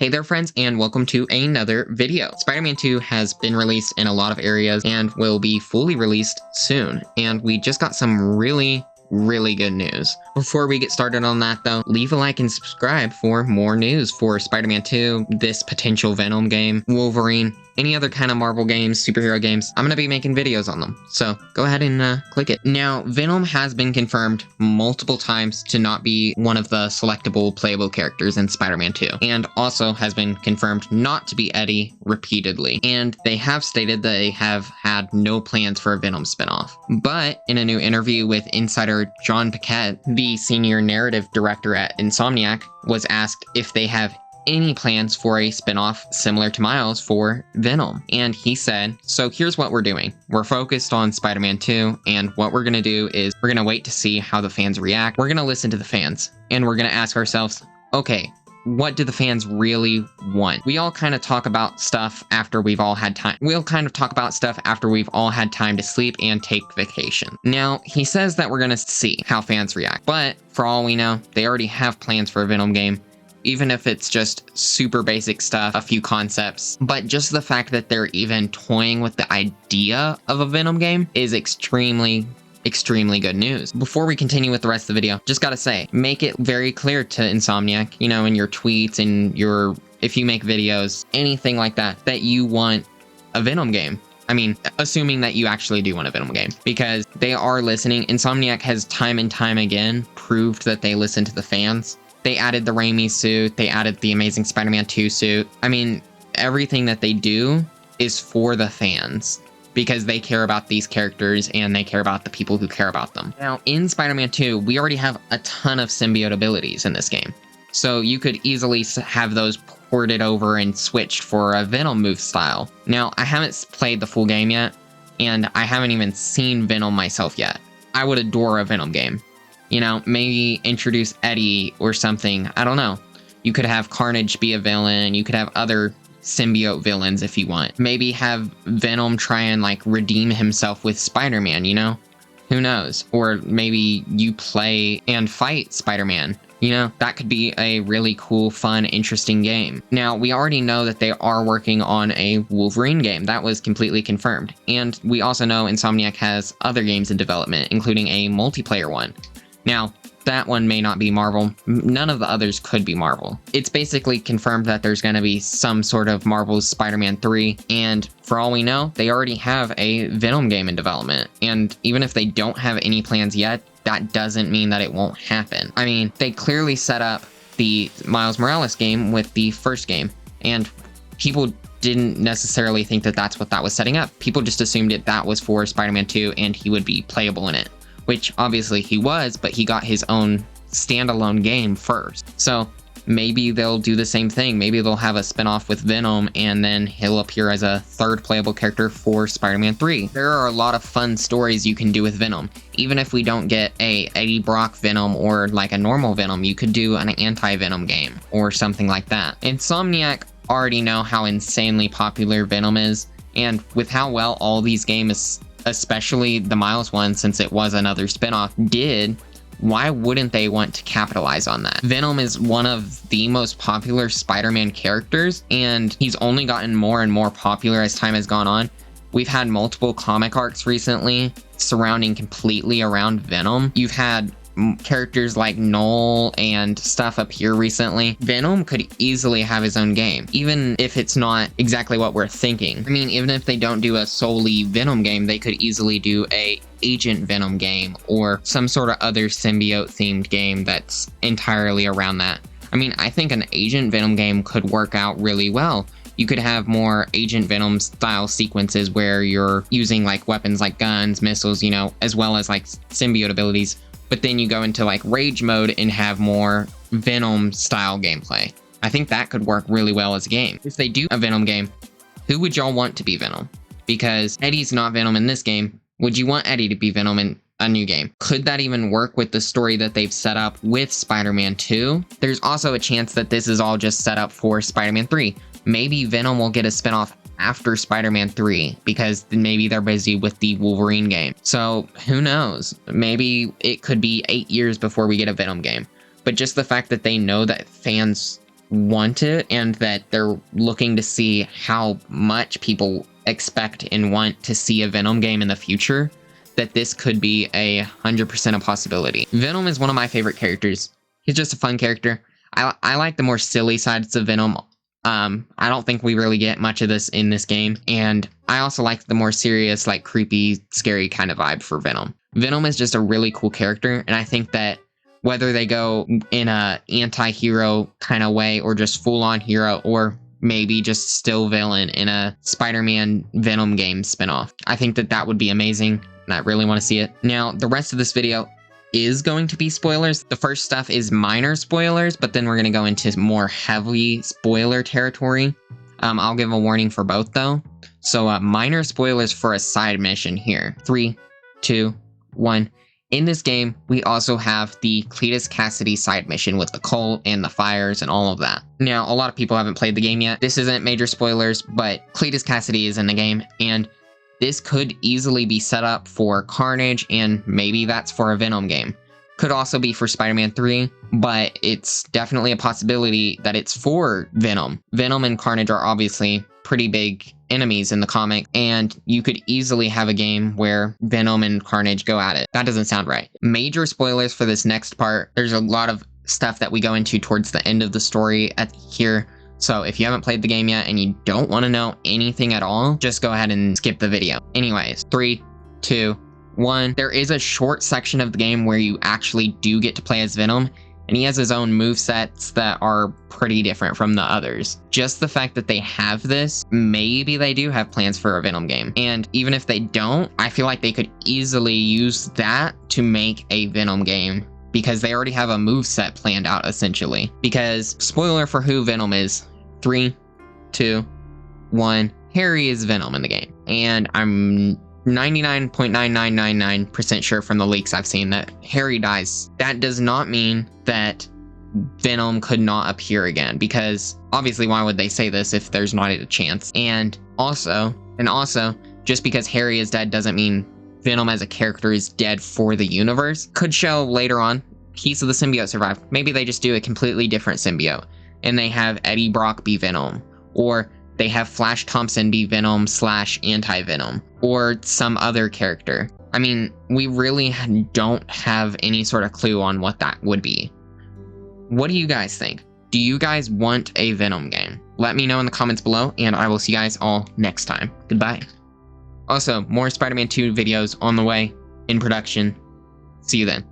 Hey there friends, and welcome to another video. Spider-Man 2 has been released in a lot of areas and will be fully released soon. And we just got some really good news. Before we get started on that though, leave a like and subscribe for more news for Spider-Man 2, this potential Venom game, Wolverine, any other kind of Marvel games, superhero games. I'm going to be making videos on them, so go ahead and click it. Now, Venom has been confirmed multiple times to not be one of the selectable playable characters in Spider-Man 2, and also has been confirmed not to be Eddie repeatedly. And they have stated they have had no plans for a Venom spinoff. But in a new interview with insider John Paquette, the senior narrative director at Insomniac, was asked if they have any plans for a spin-off similar to Miles for Venom. And he said, so here's what we're doing. We're focused on Spider-Man 2, and what we're gonna do is we're gonna wait to see how the fans react. We're gonna listen to the fans, and we're gonna ask ourselves, okay, what do the fans really want? We all kind of talk about stuff after we've all had time. We'll kind of talk about stuff after we've all had time to sleep and take vacation. Now, he says that we're gonna see how fans react, but for all we know, they already have plans for a Venom game. Even if it's just super basic stuff, a few concepts. But just the fact that they're even toying with the idea of a Venom game is extremely good news. Before we continue with the rest of the video, just gotta say, make it very clear to Insomniac, you know, in your tweets and if you make videos, anything like that, that you want a Venom game. I mean, assuming that you actually do want a Venom game, because they are listening. Insomniac has time and time again proved that they listen to the fans. They added the Raimi suit, they added the Amazing Spider-Man 2 suit. I mean, everything that they do is for the fans, because they care about these characters and they care about the people who care about them. Now, in Spider-Man 2, we already have a ton of symbiote abilities in this game. So you could easily have those ported over and switched for a Venom move style. Now, I haven't played the full game yet, and I haven't even seen Venom myself yet. I would adore a Venom game. You know, maybe introduce Eddie or something. I don't know. You could have Carnage be a villain. You could have other symbiote villains if you want. Maybe have Venom try and, like, redeem himself with Spider-Man, you know? Who knows? Or maybe you play and fight Spider-Man. You know, that could be a really cool, fun, interesting game. Now, we already know that they are working on a Wolverine game. That was completely confirmed. And we also know Insomniac has other games in development, including a multiplayer one. Now, that one may not be Marvel. None of the others could be Marvel. It's basically confirmed that there's going to be some sort of Marvel's Spider-Man 3, and for all we know, they already have a Venom game in development. And even if they don't have any plans yet, that doesn't mean that it won't happen. I mean, they clearly set up the Miles Morales game with the first game, and people didn't necessarily think that that's what that was setting up. People just assumed that was for Spider-Man 2 and he would be playable in it. Which obviously he was, but he got his own standalone game first. So maybe they'll do the same thing. Maybe they'll have a spinoff with Venom and then he'll appear as a third playable character for Spider-Man 3. There are a lot of fun stories you can do with Venom. Even if we don't get a Eddie Brock Venom or like a normal Venom, you could do an anti-Venom game or something like that. Insomniac already know how insanely popular Venom is, and with how well all these games, especially the Miles one, since it was another spinoff, did, why wouldn't they want to capitalize on that? Venom is one of the most popular Spider-Man characters, and he's only gotten more and more popular as time has gone on. We've had multiple comic arcs recently surrounding completely around Venom. You've had characters like Noel and stuff appear recently. Venom could easily have his own game, even if it's not exactly what we're thinking. I mean, even if they don't do a solely Venom game, they could easily do a Agent Venom game or some sort of other symbiote themed game that's entirely around that. I mean, I think an Agent Venom game could work out really well. You could have more Agent Venom style sequences where you're using like weapons like guns, missiles, you know, as well as like symbiote abilities. But then you go into like rage mode and have more Venom style gameplay. I think that could work really well as a game. If they do a Venom game, who would y'all want to be Venom? Because Eddie's not Venom in this game. Would you want Eddie to be Venom in a new game? Could that even work with the story that they've set up with Spider-Man 2? There's also a chance that this is all just set up for Spider-Man 3. Maybe Venom will get a spinoff after Spider-Man 3, because maybe they're busy with the Wolverine game. So who knows? Maybe it could be 8 years before we get a Venom game. But just the fact that they know that fans want it and that they're looking to see how much people expect and want to see a Venom game in the future, that this could be 100% a possibility. Venom is one of my favorite characters. He's just a fun character. I like the more silly sides of Venom. I don't think we really get much of this in this game, and I also like the more serious, like creepy, scary kind of vibe for Venom. Venom is just a really cool character, and I think that whether they go in a anti-hero kind of way or just full-on hero, or maybe just still villain in a Spider-Man Venom Game spinoff, I think that that would be amazing, and I really want to see it. Now, the rest of this video is going to be spoilers. The first stuff is minor spoilers, but then we're going to go into more heavy spoiler territory. I'll give a warning for both though. So minor spoilers for a side mission here. 3, 2, 1. In this game, we also have the Cletus Cassidy side mission with the cult and the fires and all of that. Now, a lot of people haven't played the game yet. This isn't major spoilers, but Cletus Cassidy is in the game, and this could easily be set up for Carnage, and maybe that's for a Venom game. Could also be for Spider-Man 3, but it's definitely a possibility that it's for Venom. Venom and Carnage are obviously pretty big enemies in the comic, and you could easily have a game where Venom and Carnage go at it. That doesn't sound right. Major spoilers for this next part. There's a lot of stuff that we go into towards the end of the story here. So if you haven't played the game yet and you don't want to know anything at all, just go ahead and skip the video. Anyways, 3, 2, 1. There is a short section of the game where you actually do get to play as Venom, and he has his own movesets that are pretty different from the others. Just the fact that they have this, maybe they do have plans for a Venom game. And even if they don't, I feel like they could easily use that to make a Venom game, because they already have a moveset planned out essentially. Because, spoiler for who Venom is, 3, 2, 1. Harry is Venom in the game. And I'm 99.9999% sure from the leaks I've seen that Harry dies. That does not mean that Venom could not appear again, because obviously why would they say this if there's not a chance? And also, just because Harry is dead doesn't mean Venom as a character is dead for the universe. Could show later on Keys of the Symbiote survive. Maybe they just do a completely different symbiote, and they have Eddie Brock be Venom, or they have Flash Thompson be Venom / anti-Venom, or some other character. I mean, we really don't have any sort of clue on what that would be. What do you guys think? Do you guys want a Venom game? Let me know in the comments below, and I will see you guys all next time. Goodbye. Also, more Spider-Man 2 videos on the way, in production. See you then.